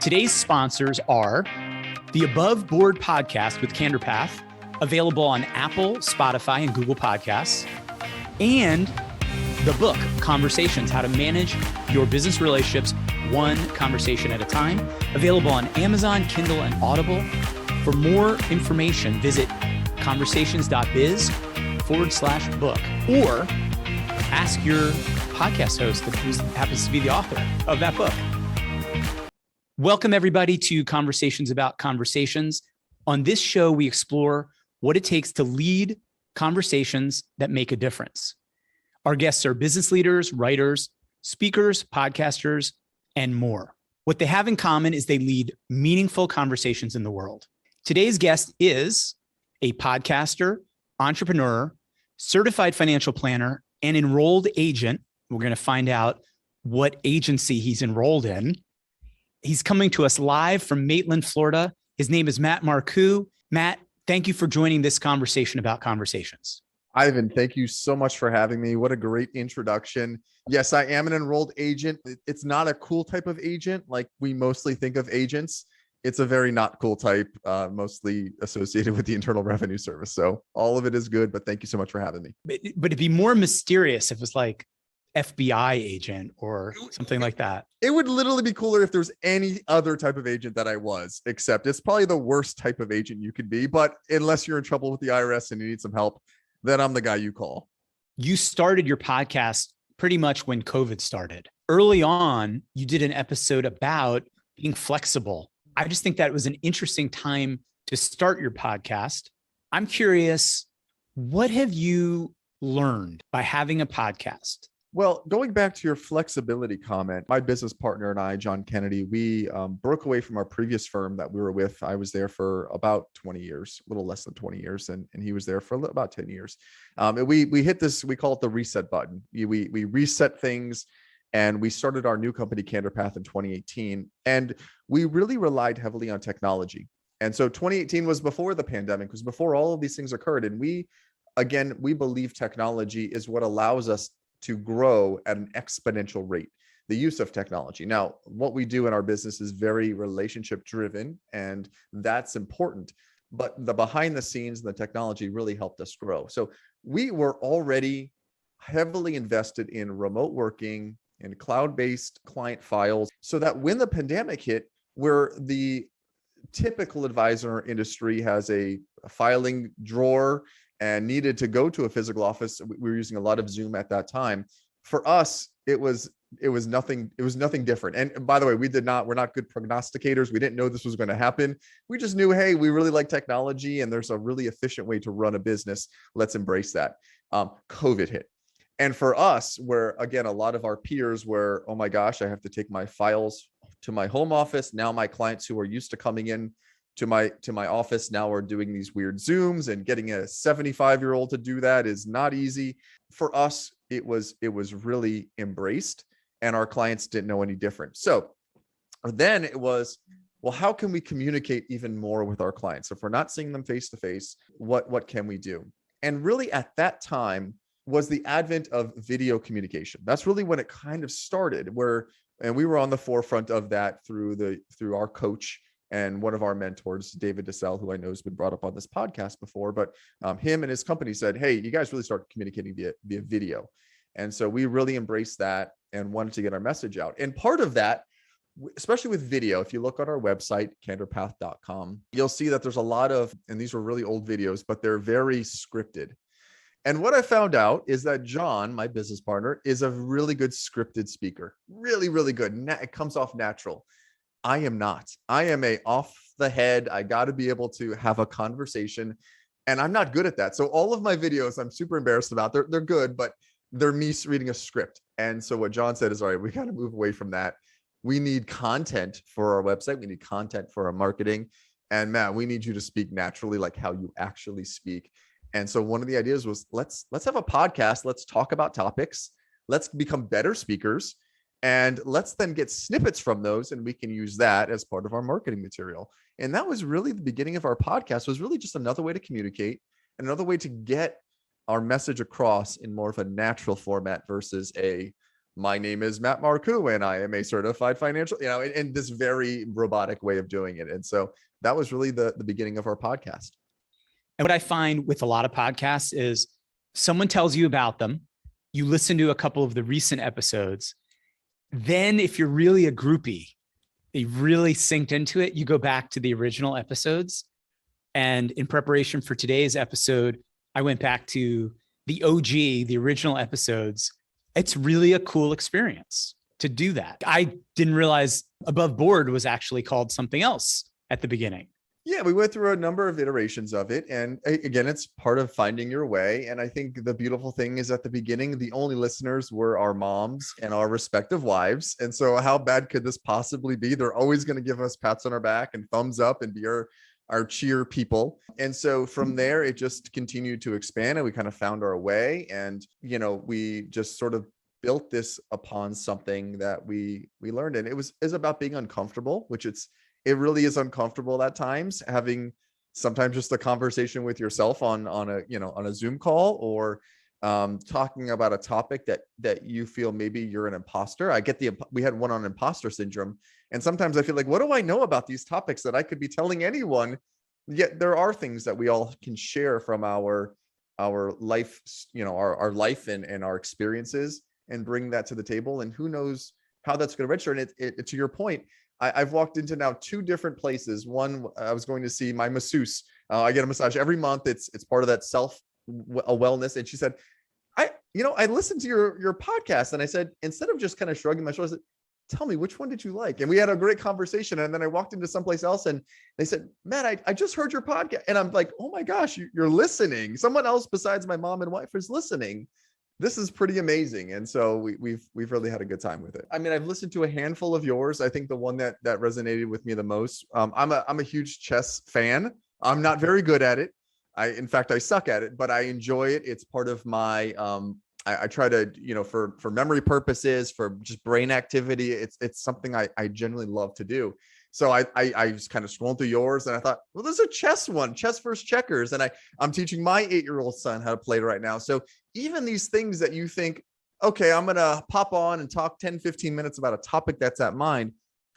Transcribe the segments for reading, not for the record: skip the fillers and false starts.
Today's sponsors are the Above Board podcast with CandorPath, available on Apple, Spotify, and Google Podcasts, and the book, Conversations, How to Manage Your Business Relationships One Conversation at a Time, available on Amazon, Kindle, and Audible. For more information, visit conversations.biz/book or ask your podcast host who happens to be the author of that book. Welcome, everybody, to Conversations About Conversations. On this show, we explore what it takes to lead conversations that make a difference. Our guests are business leaders, writers, speakers, podcasters, and more. What they have in common is they lead meaningful conversations in the world. Today's guest is a podcaster, entrepreneur, certified financial planner, and enrolled agent. We're going to find out what agency he's enrolled in. He's coming to us live from Maitland, Florida. His name is Matt Marcoux. Matt, thank you for joining this conversation about conversations. Ivan, thank you so much for having me. What a great introduction. Yes, I am an enrolled agent. It's not a cool type of agent like we mostly think of agents. It's a very not cool type, mostly associated with the Internal Revenue Service. So all of it is good, but thank you so much for having me. But it'd be more mysterious if it was like FBI agent or something like that. It would literally be cooler if there was any other type of agent that I was, except it's probably the worst type of agent you could be. But unless you're in trouble with the IRS and you need some help, then I'm the guy you call. You started your podcast pretty much when COVID started. Early on, you did an episode about being flexible. I just think that was an interesting time to start your podcast. I'm curious, what have you learned by having a podcast? Well, going back to your flexibility comment, my business partner and I, John Kennedy, we broke away from our previous firm that we were with. I was there for about 20 years, a little less than 20 years, and he was there for about 10 years. And we hit this, we call it the reset button. We reset things, and we started our new company, CandorPath, in 2018. And we really relied heavily on technology. And so 2018 was before the pandemic, was before all of these things occurred. And we believe technology is what allows us to grow at an exponential rate, the use of technology. Now, what we do in our business is very relationship driven, and that's important. But the behind the scenes and the technology really helped us grow. So we were already heavily invested in remote working and cloud-based client files, so that when the pandemic hit, where the typical advisor industry has a filing drawer and needed to go to a physical office, we were using a lot of Zoom at that time. For us, it was nothing different. And by the way, we're not good prognosticators. We didn't know this was going to happen. We just knew, hey, we really like technology and there's a really efficient way to run a business. Let's embrace that. COVID hit. And for us, where again, a lot of our peers were, oh my gosh, I have to take my files to my home office. Now my clients who are used to coming in to my office now are doing these weird Zooms, and getting a 75-year-old to do that is not easy. For us, it was really embraced, and our clients didn't know any different. So then it was, well, how can we communicate even more with our clients? If we're not seeing them face to face, what can we do? And really at that time was the advent of video communication. That's really when it kind of started, and we were on the forefront of that through our coach and one of our mentors, David DeSalle, who I know has been brought up on this podcast before, but him and his company said, hey, you guys really start communicating via video. And so we really embraced that and wanted to get our message out. And part of that, especially with video, if you look on our website, CandorPath.com, you'll see that there's a lot of, and these were really old videos, but they're very scripted. And what I found out is that John, my business partner, is a really good scripted speaker. Really, really good. It comes off natural. I am not. I am off the head. I got to be able to have a conversation, and I'm not good at that. So all of my videos, I'm super embarrassed about. They're good, but they're me reading a script. And so what John said is, all right, we got to move away from that. We need content for our website. We need content for our marketing. And Matt, we need you to speak naturally, like how you actually speak. And so one of the ideas was, let's have a podcast. Let's talk about topics. Let's become better speakers. And let's then get snippets from those, and we can use that as part of our marketing material. And that was really the beginning of our podcast, was really just another way to communicate, another way to get our message across in more of a natural format versus a my name is Matt Marcoux and I am a certified financial, in this very robotic way of doing it. And so that was really the beginning of our podcast. And what I find with a lot of podcasts is someone tells you about them, you listen to a couple of the recent episodes. Then if you're really a groupie, you really synced into it, you go back to the original episodes. And in preparation for today's episode, I went back to the OG, the original episodes. It's really a cool experience to do that. I didn't realize Above Board was actually called something else at the beginning. Yeah, we went through a number of iterations of it. And again, it's part of finding your way. And I think the beautiful thing is at the beginning, the only listeners were our moms and our respective wives. And so how bad could this possibly be? They're always going to give us pats on our back and thumbs up and be our cheer people. And so from there, it just continued to expand and we kind of found our way. And, we just sort of built this upon something that we learned. And it was about being uncomfortable, which it really is uncomfortable at times, having sometimes just a conversation with yourself on a Zoom call or talking about a topic that you feel maybe you're an imposter. We had one on imposter syndrome. And sometimes I feel like, what do I know about these topics that I could be telling anyone? Yet there are things that we all can share from our life, our life and our experiences and bring that to the table. And who knows how that's going to register. And it to your point, I've walked into now 2 different places. One, I was going to see my masseuse. I get a massage every month. It's part of that wellness. And she said, I listened to your podcast. And I said, instead of just kind of shrugging my shoulders, I said, tell me, which one did you like? And we had a great conversation. And then I walked into someplace else and they said, Matt, I just heard your podcast. And I'm like, oh my gosh, you're listening. Someone else besides my mom and wife is listening. This is pretty amazing. And so we've really had a good time with it. I mean, I've listened to a handful of yours. I think the one that resonated with me the most, I'm a huge chess fan. I'm not very good at it. In fact, I suck at it, but I enjoy it. It's part of my, I try to, for memory purposes, for just brain activity. It's something I generally love to do. So I just kind of scrolled through yours and I thought, well, there's a chess one, chess versus checkers. And I'm teaching my 8-year-old son how to play right now. So even these things that you think, okay, I'm going to pop on and talk 10, 15 minutes about a topic that's at mind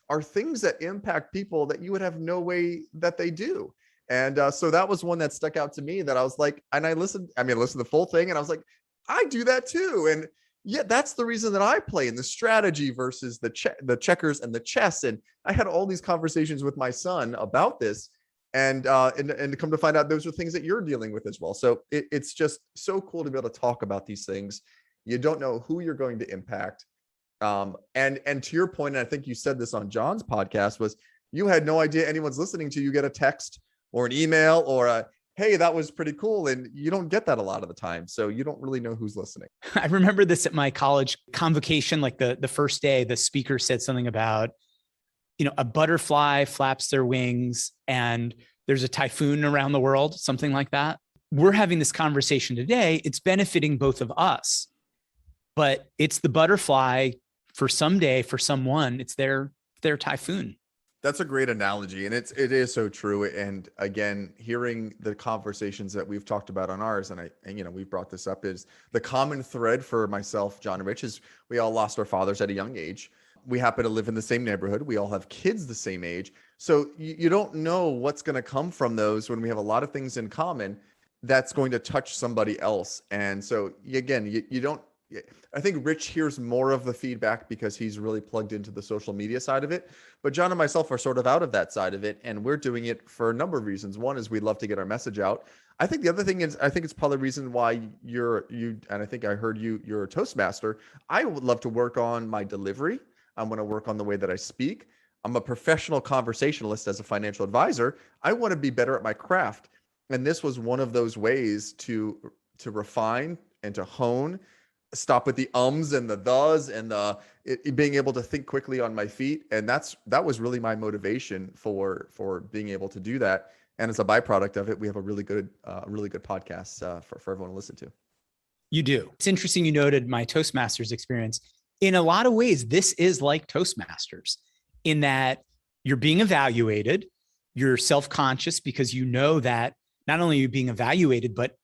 are things that impact people that you would have no way that they do. And so that was one that stuck out to me that I was like, and I listened to the full thing and I was like, I do that too. And yeah, that's the reason that I play in the strategy versus the checkers and the chess. And I had all these conversations with my son about this and come to find out those are things that you're dealing with as well. So it's just so cool to be able to talk about these things. You don't know who you're going to impact. And to your point, and I think you said this on John's podcast, was you had no idea anyone's listening to you. Get a text or an email or a, hey, that was pretty cool. And you don't get that a lot of the time. So you don't really know who's listening. I remember this at my college convocation, like the first day, the speaker said something about, a butterfly flaps their wings and there's a typhoon around the world, something like that. We're having this conversation today. It's benefiting both of us, but it's the butterfly for someday, for someone, it's their typhoon. That's a great analogy. And it is so true. And again, hearing the conversations that we've talked about on ours, and we've brought this up, is the common thread for myself, John and Rich, is we all lost our fathers at a young age. We happen to live in the same neighborhood. We all have kids the same age. So you don't know what's going to come from those when we have a lot of things in common that's going to touch somebody else. And so again, you don't, I think Rich hears more of the feedback because he's really plugged into the social media side of it. But John and myself are sort of out of that side of it. And we're doing it for a number of reasons. One is we love to get our message out. I think the other thing is, I think it's probably the reason why and I think I heard you're a Toastmaster. I would love to work on my delivery. I want to work on the way that I speak. I'm a professional conversationalist as a financial advisor. I want to be better at my craft. And this was one of those ways to refine and to hone, stop with the ums and the thes and being able to think quickly on my feet. And that was really my motivation for being able to do that. And as a byproduct of it, we have a really good podcast for everyone to listen to. You do. It's interesting you noted my Toastmasters experience. In a lot of ways, this is like Toastmasters in that you're being evaluated, you're self-conscious because you know that not only are you being evaluated, but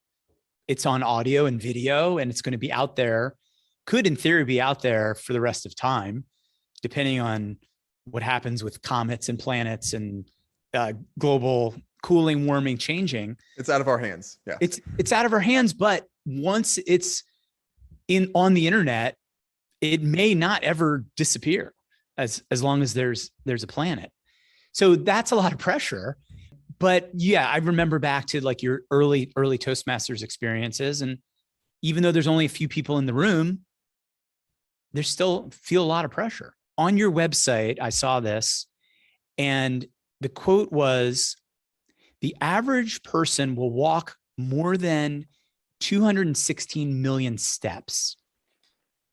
it's on audio and video and it's going to be out there. could in theory be out there for the rest of time, depending on what happens with comets and planets and global cooling, warming, changing. It's out of our hands. Yeah. It's out of our hands, but once it's on the internet, it may not ever disappear as long as there's a planet. So that's a lot of pressure. But yeah, I remember back to like your early Toastmasters experiences. And even though there's only a few people in the room, there's still feel a lot of pressure. On your website, I saw this, and the quote was, "The average person will walk more than 216 million steps."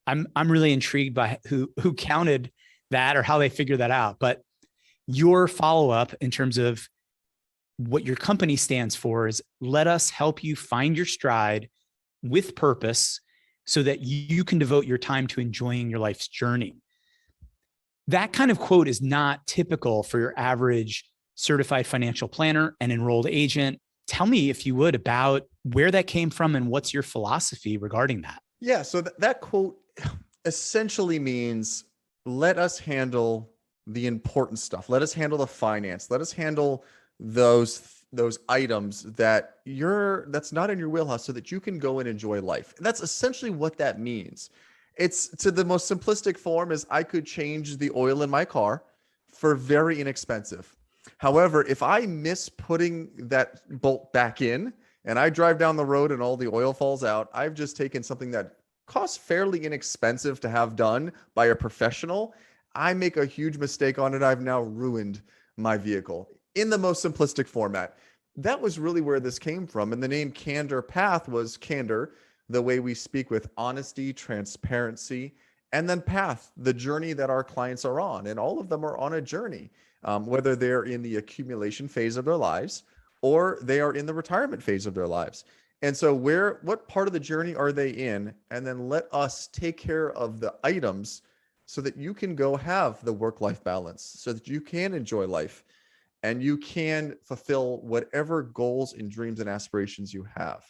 I'm really intrigued by who counted that or how they figured that out. But your follow-up in terms of what your company stands for is, let us help you find your stride with purpose so that you can devote your time to enjoying your life's journey. That kind of quote is not typical for your average certified financial planner and enrolled agent. Tell me, if you would, about where that came from and what's your philosophy regarding that. Yeah. So that quote essentially means, let us handle the important stuff. Let us handle the finance. Let us handle those items that's not in your wheelhouse, so that you can go and enjoy life. And that's essentially what that means. It's, to the most simplistic form, is I could change the oil in my car for very inexpensive. However, if I miss putting that bolt back in and I drive down the road and all the oil falls out, I've just taken something that costs fairly inexpensive to have done by a professional. I make a huge mistake on it. I've now ruined my vehicle in the most simplistic format. That was really where this came from. And the name CandorPath was candor, the way we speak with honesty, transparency, and then path, the journey that our clients are on. And all of them are on a journey, whether they're in the accumulation phase of their lives or they are in the retirement phase of their lives. And so what part of the journey are they in? And then let us take care of the items so that you can go have the work-life balance, so that you can enjoy life and you can fulfill whatever goals and dreams and aspirations you have.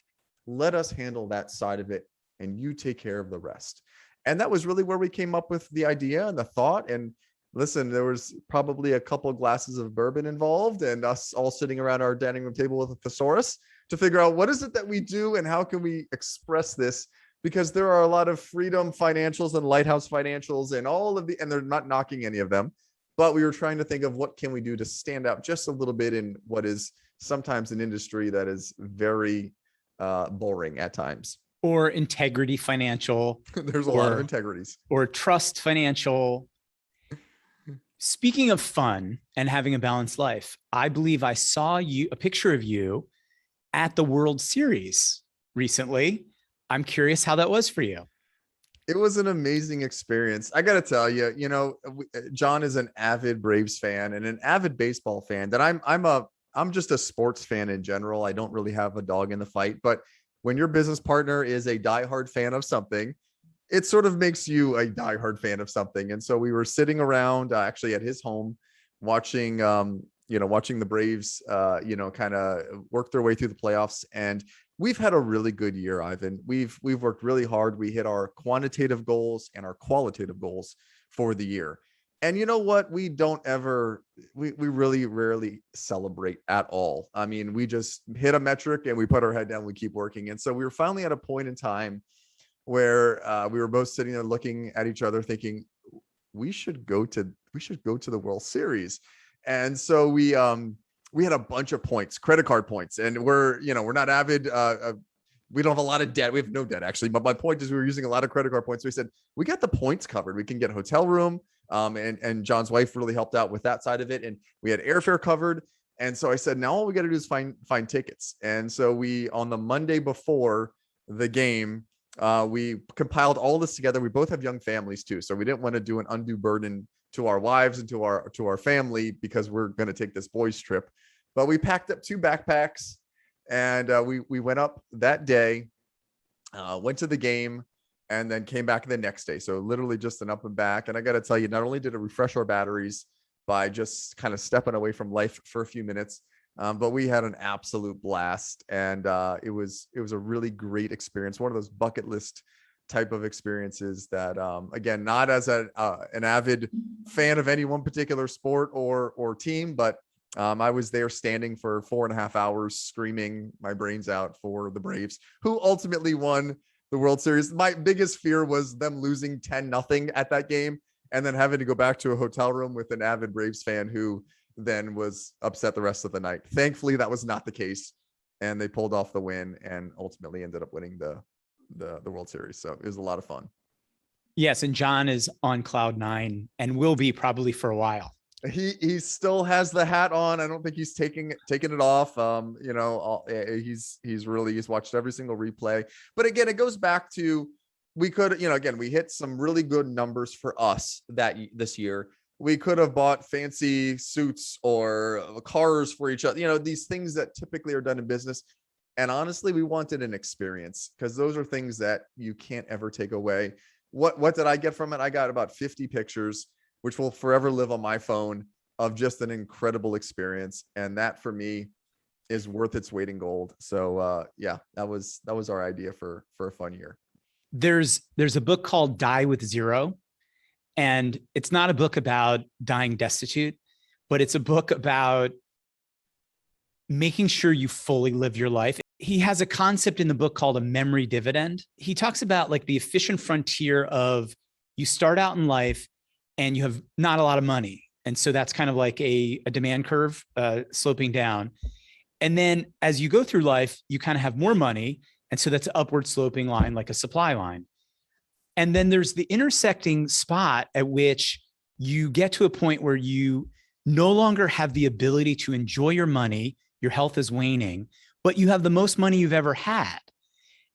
Let us handle that side of it and you take care of the rest. And that was really where we came up with the idea and the thought. And listen, there was probably a couple of glasses of bourbon involved and us all sitting around our dining room table with a thesaurus to figure out what is it that we do and how can we express this, because there are a lot of Freedom Financials and Lighthouse Financials and and they're not knocking any of them, but we were trying to think of what can we do to stand out just a little bit in what is sometimes an industry that is very boring at times. Or Integrity Financial. There's a lot of integrities. Or Trust Financial. Speaking of fun and having a balanced life, I believe I saw a picture of you at the World Series recently. I'm curious how that was for you. It was an amazing experience. I got to tell you, John is an avid Braves fan and an avid baseball fan. That I'm just a sports fan in general. I don't really have a dog in the fight, but when your business partner is a diehard fan of something, it sort of makes you a diehard fan of something. And so we were sitting around actually at his home watching the Braves, kind of work their way through the playoffs. And we've had a really good year, Ivan. We've worked really hard. We hit our quantitative goals and our qualitative goals for the year. And you know what? We really rarely celebrate at all. I mean, we just hit a metric and we put our head down, we keep working. And so we were finally at a point in time where we were both sitting there looking at each other thinking, we should go to the World Series. And so we had a bunch of points, credit card points, and we're not avid. We don't have a lot of debt. We have no debt actually. But my point is we were using a lot of credit card points. So we said, we got the points covered. We can get a hotel room. And John's wife really helped out with that side of it. And we had airfare covered. And so I said, now all we got to do is find tickets. And so on the Monday before the game, we compiled all this together. We both have young families too. So we didn't want to do an undue burden to our wives and to our family, because we're going to take this boys trip. But we packed up 2 backpacks and we went up that day, went to the game, and then came back the next day. So literally just an up and back. And I got to tell you, not only did it refresh our batteries by just kind of stepping away from life for a few minutes, but we had an absolute blast. And it was a really great experience. One of those bucket list type of experiences that, again, not as an avid fan of any one particular sport or team, but I was there standing for 4.5 hours, screaming my brains out for the Braves, who ultimately won the World Series. My biggest fear was them losing 10-0 at that game and then having to go back to a hotel room with an avid Braves fan who then was upset the rest of the night. Thankfully, that was not the case, and they pulled off the win and ultimately ended up winning the World Series. So it was a lot of fun. Yes, and John is on cloud nine and will be probably for a while. He still has the hat on. I don't think he's taking it off. He's watched every single replay. But again, it goes back to, we could, again, we hit some really good numbers for us this year. We could have bought fancy suits or cars for each other, these things that typically are done in business. And honestly, we wanted an experience, because those are things that you can't ever take away. What did I get from it? I got about 50 pictures, which will forever live on my phone, of just an incredible experience. And that for me is worth its weight in gold. So that was our idea for a fun year. There's a book called Die with Zero, and it's not a book about dying destitute, but it's a book about making sure you fully live your life. He has a concept in the book called a memory dividend. He talks about like the efficient frontier of, you start out in life and you have not a lot of money. And so that's kind of like a demand curve sloping down. And then as you go through life, you kind of have more money. And so that's an upward sloping line, like a supply line. And then there's the intersecting spot at which you get to a point where you no longer have the ability to enjoy your money. Your health is waning, but you have the most money you've ever had.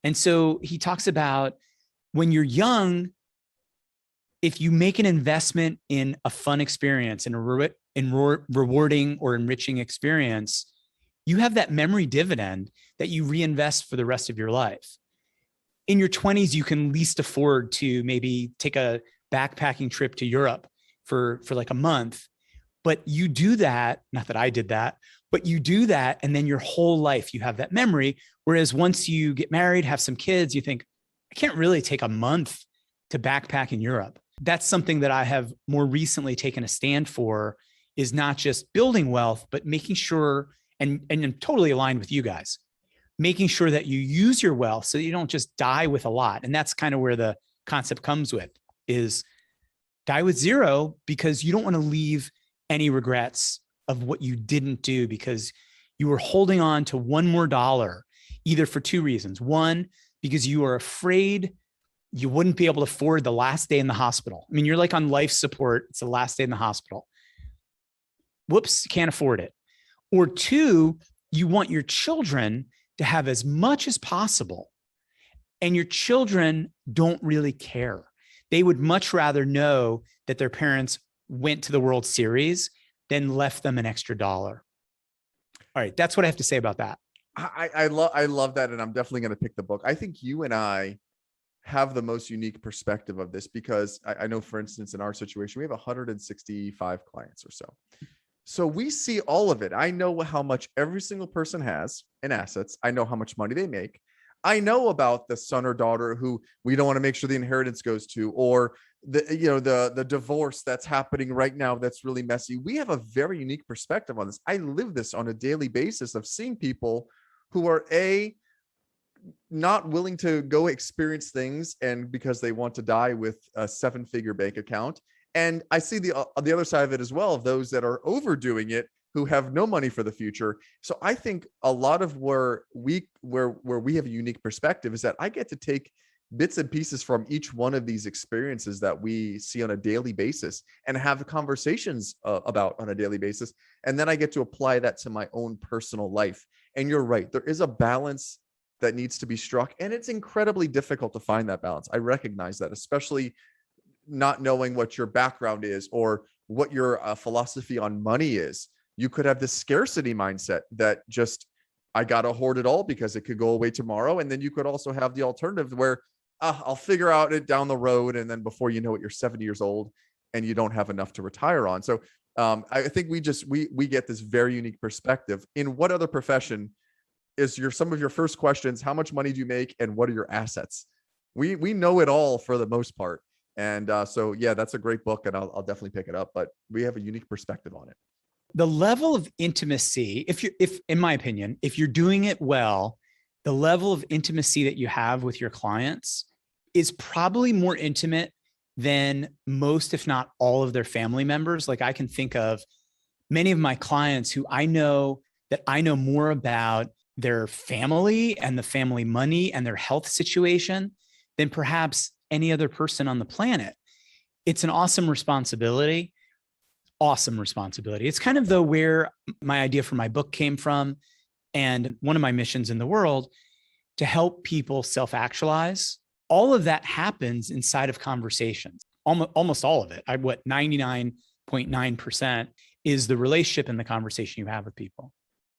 And so he talks about, when you're young, if you make an investment in a fun experience and rewarding or enriching experience, you have that memory dividend that you reinvest for the rest of your life. In your 20s, you can least afford to maybe take a backpacking trip to Europe for like a month. But you do that, not that I did that, but you do that, and then your whole life you have that memory. Whereas once you get married, have some kids, you think, I can't really take a month to backpack in Europe. That's something that I have more recently taken a stand for, is not just building wealth, but making sure, and I'm totally aligned with you guys, making sure that you use your wealth so that you don't just die with a lot. And that's kind of where the concept comes with, is die with zero, because you don't want to leave any regrets of what you didn't do because you were holding on to one more dollar, either for two reasons. One, because you are afraid you wouldn't be able to afford the last day in the hospital. I mean, you're like on life support. It's the last day in the hospital. Whoops, you can't afford it. Or two, you want your children to have as much as possible. And your children don't really care. They would much rather know that their parents went to the World Series than left them an extra dollar. All right, that's what I have to say about that. I love that, and I'm definitely going to pick the book. I think you and I have the most unique perspective of this, because I know, for instance, in our situation, we have 165 clients or so. So we see all of it. I know how much every single person has in assets. I know how much money they make. I know about the son or daughter who we don't want to make sure the inheritance goes to, or the divorce that's happening right now that's really messy. We have a very unique perspective on this. I live this on a daily basis of seeing people who are not willing to go experience things, and because they want to die with a 7-figure bank account. And I see the other side of it as well, of those that are overdoing it, who have no money for the future. So I think a lot of where we have a unique perspective is that I get to take bits and pieces from each one of these experiences that we see on a daily basis and have conversations about on a daily basis. And then I get to apply that to my own personal life. And you're right, there is a balance that needs to be struck. And it's incredibly difficult to find that balance. I recognize that, especially not knowing what your background is or what your philosophy on money is. You could have this scarcity mindset that just, I got to hoard it all because it could go away tomorrow. And then you could also have the alternative where I'll figure out it down the road. And then before you know it, you're 70 years old and you don't have enough to retire on. So I think we get this very unique perspective. In what other profession is some of your first questions, how much money do you make and what are your assets? we know it all for the most part. And so, yeah, that's a great book, and I'll definitely pick it up. But we have a unique perspective on it. The level of intimacy, if in my opinion, if you're doing it well, the level of intimacy that you have with your clients is probably more intimate than most, if not all of their family members. Like I can think of many of my clients who I know more about their family and the family money and their health situation than perhaps any other person on the planet. It's an awesome responsibility. Awesome responsibility. It's kind of where my idea for my book came from. And one of my missions in the world to help people self-actualize. All of that happens inside of conversations. Almost all of it. 99.9% is the relationship and the conversation you have with people.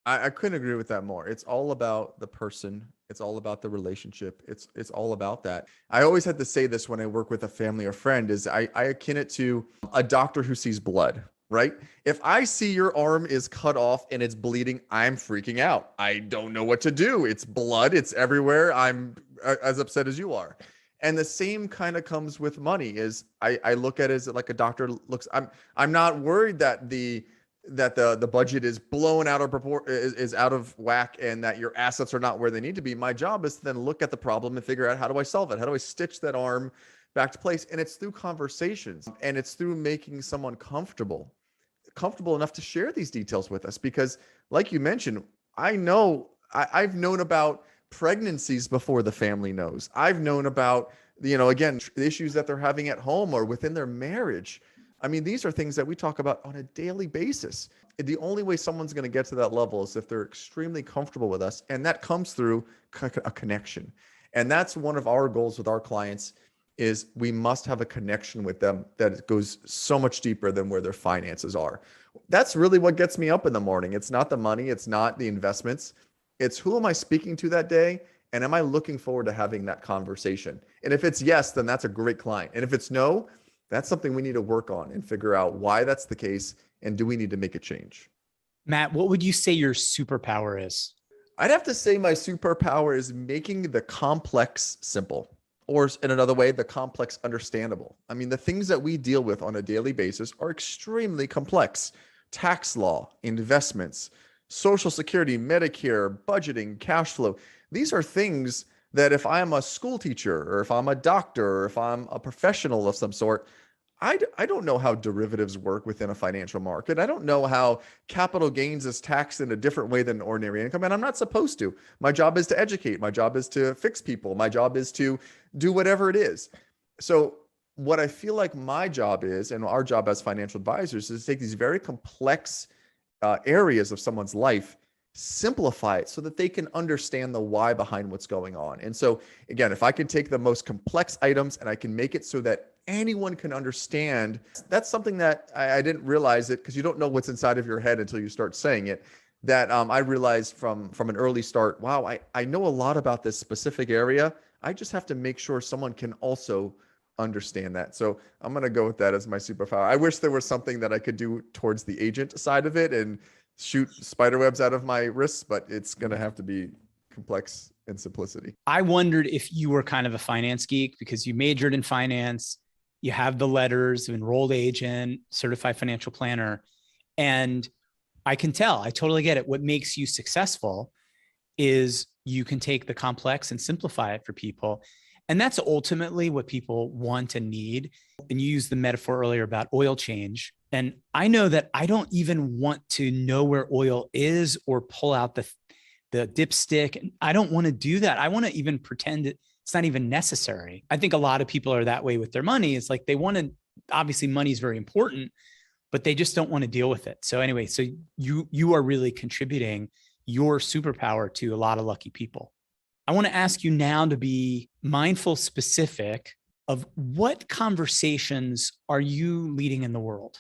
I couldn't agree with that more. It's all about the person. It's all about the relationship. It's all about that. I always had to say this when I work with a family or friend is I akin it to a doctor who sees blood, right? If I see your arm is cut off and it's bleeding, I'm freaking out. I don't know what to do. It's blood. It's everywhere. I'm as upset as you are. And the same kind of comes with money is I look at it as like a doctor looks, I'm not worried that the budget is blown out of proportion, is out of whack, and that your assets are not where they need to be. My job is to then look at the problem and figure out, how do I solve it? How do I stitch that arm back to place? And it's through conversations, and it's through making someone comfortable enough to share these details with us. Because like you mentioned, I've known about pregnancies before the family knows. I've known about, again, the issues that they're having at home or within their marriage. I mean, these are things that we talk about on a daily basis. The only way someone's going to get to that level is if they're extremely comfortable with us. And that comes through a connection. And that's one of our goals with our clients is we must have a connection with them that goes so much deeper than where their finances are. That's really what gets me up in the morning. It's not the money. It's not the investments. It's who am I speaking to that day? And am I looking forward to having that conversation? And if it's yes, then that's a great client. And if it's no, that's something we need to work on and figure out why that's the case. And do we need to make a change? Matt, what would you say your superpower is? I'd have to say my superpower is making the complex simple, or in another way, the complex understandable. I mean, the things that we deal with on a daily basis are extremely complex. Tax law, investments, Social Security, Medicare, budgeting, cash flow. These are things that if I'm a school teacher or if I'm a doctor or if I'm a professional of some sort, I don't know how derivatives work within a financial market. I don't know how capital gains is taxed in a different way than ordinary income. And I'm not supposed to. My job is to educate. My job is to fix people. My job is to do whatever it is. So what I feel like my job is, and our job as financial advisors, is to take these very complex areas of someone's life, simplify it so that they can understand the why behind what's going on. And so again, if I can take the most complex items and I can make it so that anyone can understand, that's something that I didn't realize it, because you don't know what's inside of your head until you start saying it, that I realized from an early start, wow, I know a lot about this specific area. I just have to make sure someone can also understand that. So I'm going to go with that as my superpower. I wish there was something that I could do towards the agent side of it and shoot spider webs out of my wrists, but it's going to have to be complex and simplicity. I wondered if you were kind of a finance geek because you majored in finance, you have the letters of enrolled agent, certified financial planner. And I can tell, I totally get it. What makes you successful is you can take the complex and simplify it for people. And that's ultimately what people want and need. And you used the metaphor earlier about oil change. And I know that I don't even want to know where oil is or pull out the dipstick. I don't want to do that. I want to even pretend it's not even necessary. I think a lot of people are that way with their money. It's like they want to, obviously money is very important, but they just don't want to deal with it. So anyway, so you are really contributing your superpower to a lot of lucky people. I want to ask you now to be mindful, specific of what conversations are you leading in the world?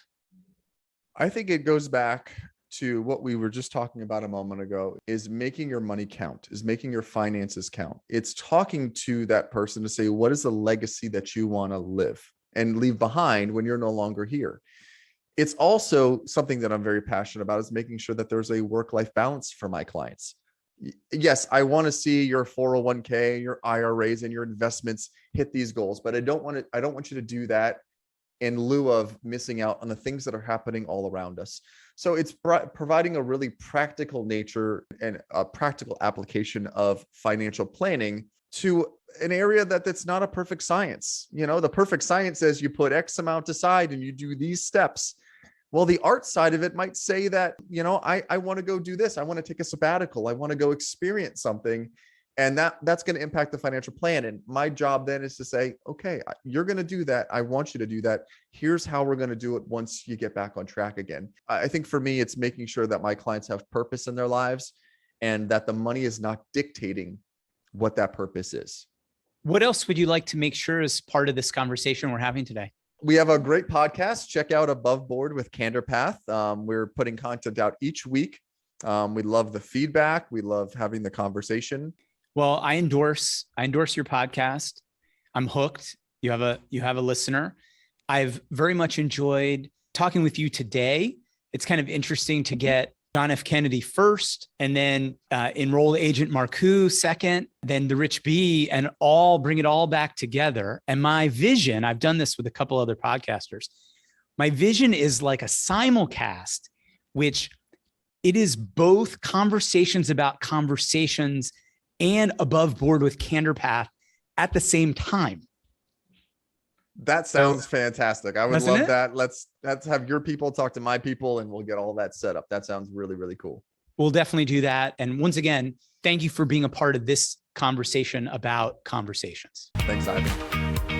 I think it goes back to what we were just talking about a moment ago, is making your money count, is making your finances count. It's talking to that person to say, what is the legacy that you want to live and leave behind when you're no longer here? It's also something that I'm very passionate about, is making sure that there's a work-life balance for my clients. Yes, I want to see your 401k, your IRAs, and your investments hit these goals, but I don't want you to do that in lieu of missing out on the things that are happening all around us. So it's providing a really practical nature and a practical application of financial planning to an area that's not a perfect science. The perfect science says you put X amount aside and you do these steps. Well, the art side of it might say that, I want to go do this. I want to take a sabbatical. I want to go experience something. And that's going to impact the financial plan. And my job then is to say, okay, you're going to do that. I want you to do that. Here's how we're going to do it once you get back on track again. I think for me, it's making sure that my clients have purpose in their lives and that the money is not dictating what that purpose is. What else would you like to make sure is part of this conversation we're having today? We have a great podcast. Check out Above Board with CandorPath. We're putting content out each week. We love the feedback. We love having the conversation. Well, I endorse your podcast. I'm hooked. You have a listener. I've very much enjoyed talking with you today. It's kind of interesting to get John F. Kennedy first, and then enrolled agent Marcoux second, then the Rich B, and bring it all back together. And my vision, I've done this with a couple other podcasters. My vision is like a simulcast, which it is both conversations about conversations and Above Board with CandorPath at the same time. That sounds fantastic. I would love it? that. Let's have your people talk to my people and we'll get all that set up. That sounds really, really cool. We'll definitely do that. And once again, thank you for being a part of this conversation about conversations. Thanks, Ivan.